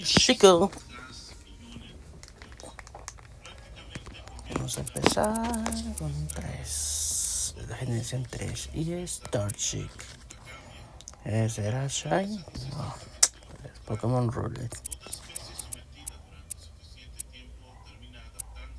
Chico. Vamos a empezar con 3. La generación 3. Y es Torchic. ¿Será Shine? No. Pokémon Roulette.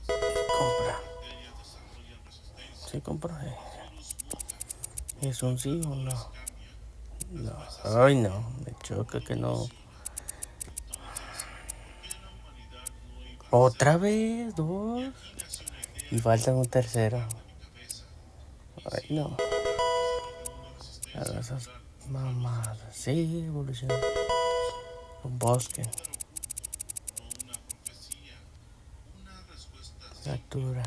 Compra. Sí, compro. ¿Es un sí o no? No. Ay, no. Me choca que no. Otra vez, 2. Y falta un tercero. Ay, no. Hagas esas mamadas. Sí, evolución. Un bosque. Captura.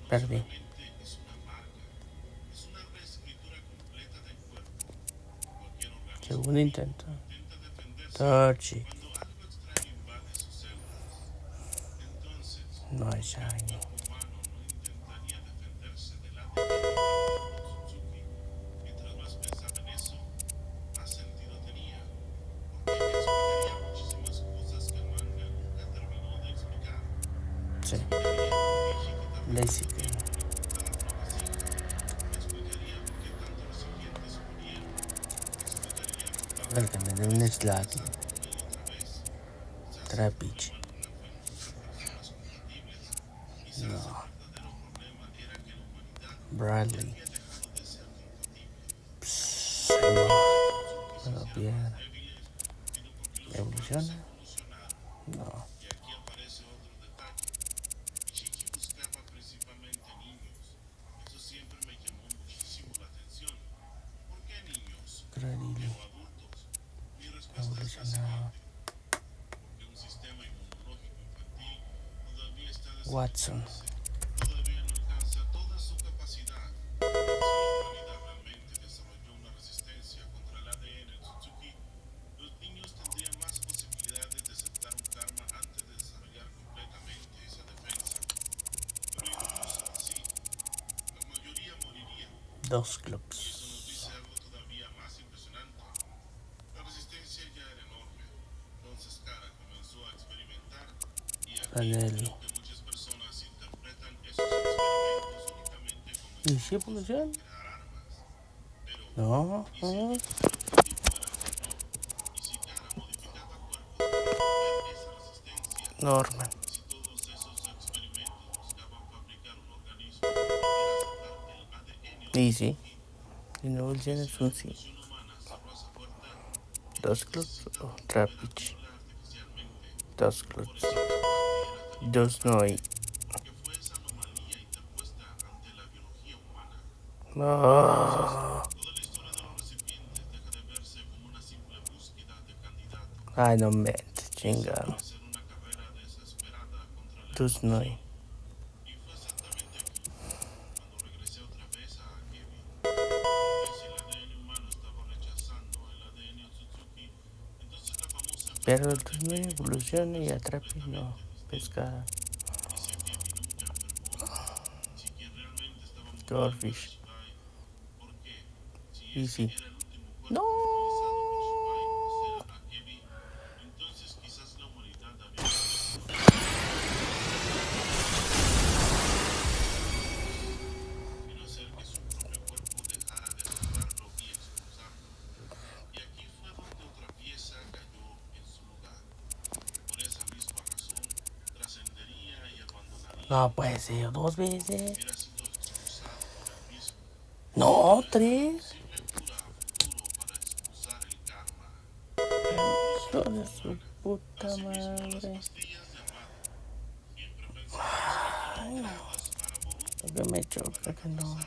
Perdí. Segundo intento. Torchic. No hay shiny. Sí. Lazy. El que me dé un Slati. Trapich. No. Bradley. No. No piedra. ¿Evoluciona? No. Cradily. Evolucionado. Watson. Dos clubs. Anelli. ¿Y si evoluciona? No. Norman. Y sí. Si no evoluciona es un sí. Dos clubs o Trapich. Dos clubs. Dos no hay. No. Ay, no mente, chingado. Dos no hay. Pero el no evoluciona y atrape no pesca. Goldfish. Easy. No. No puede ser, 2 veces. No, 3. Hijo de su puta madre. Ay, no. Lo que me choca que no.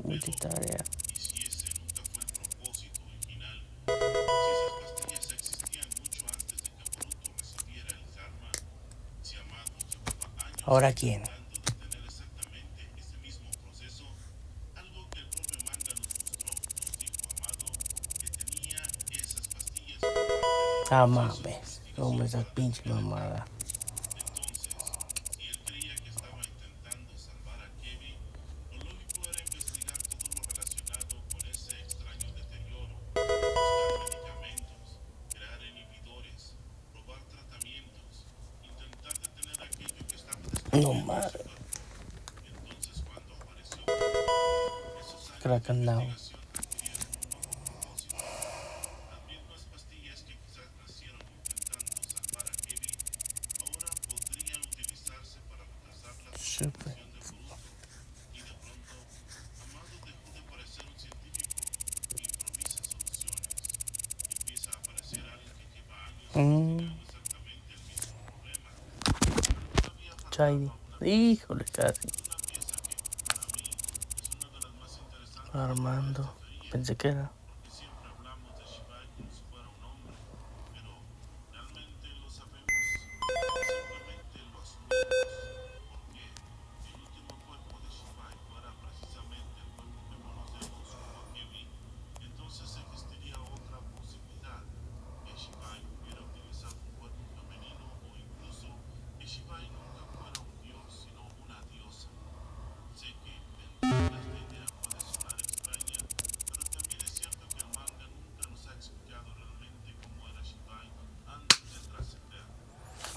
Multitarea. ¿Ahora quién? Ah, mames. Como esa pinche mamada. No más. Cracking down. Super. Shiny. Híjole, casi. Armando. Pensé que era.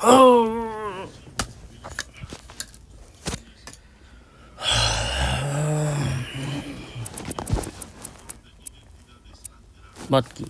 Oh. Botki.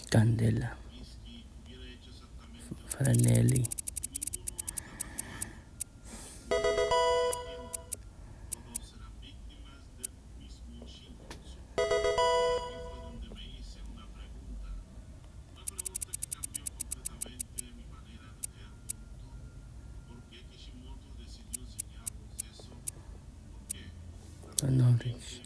Candela. Franelli. Norwich.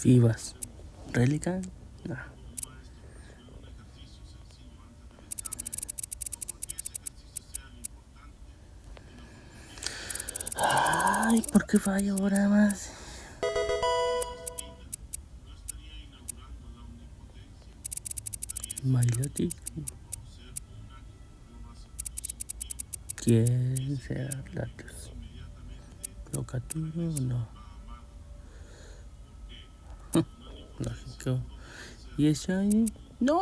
Fivas. Relican. Nah. Ay, ¿por qué fallo ahora más? Mailoti. ¿Quién será Latios? ¿Locaturo o no? Lógico. ¿Y es Shiny? No.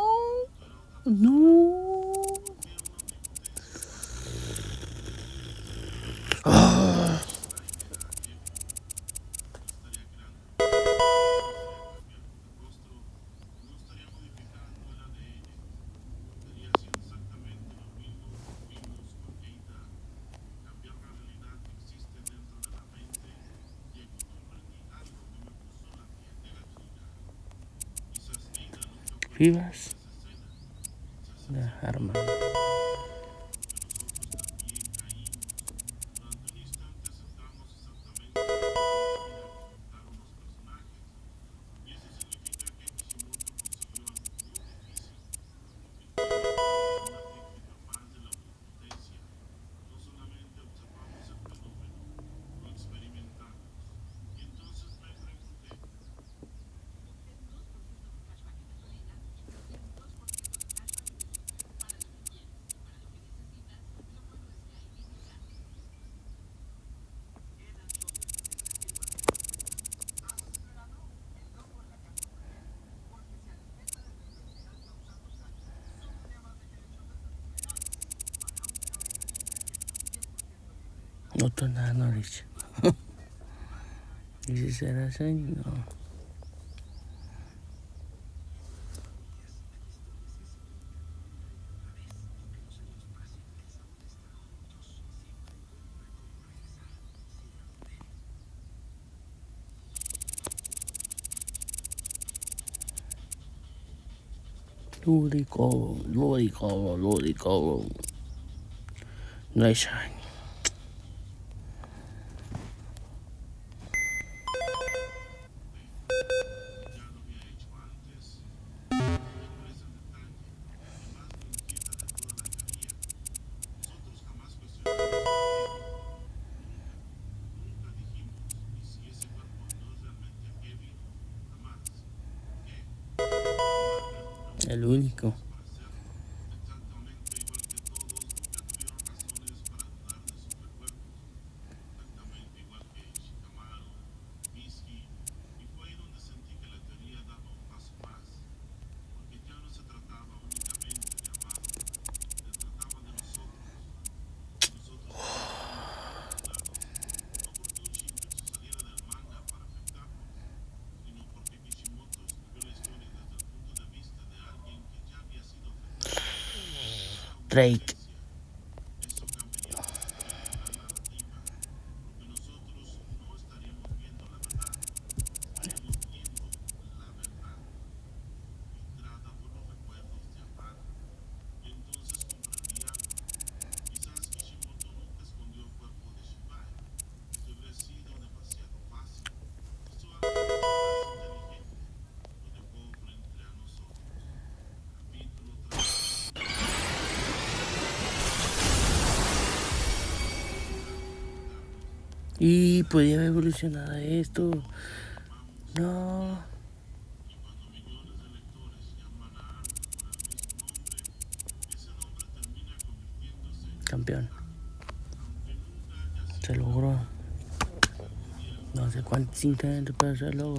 No. Ah. Fivas. Armando. No to nada, Norwich. ¿Y si será así? No. Ludicolo. No hay shine. El único. Drake. Y podía haber evolucionado esto. No. Campeón. Se logró. No sé cuántos intentos para hacerlo.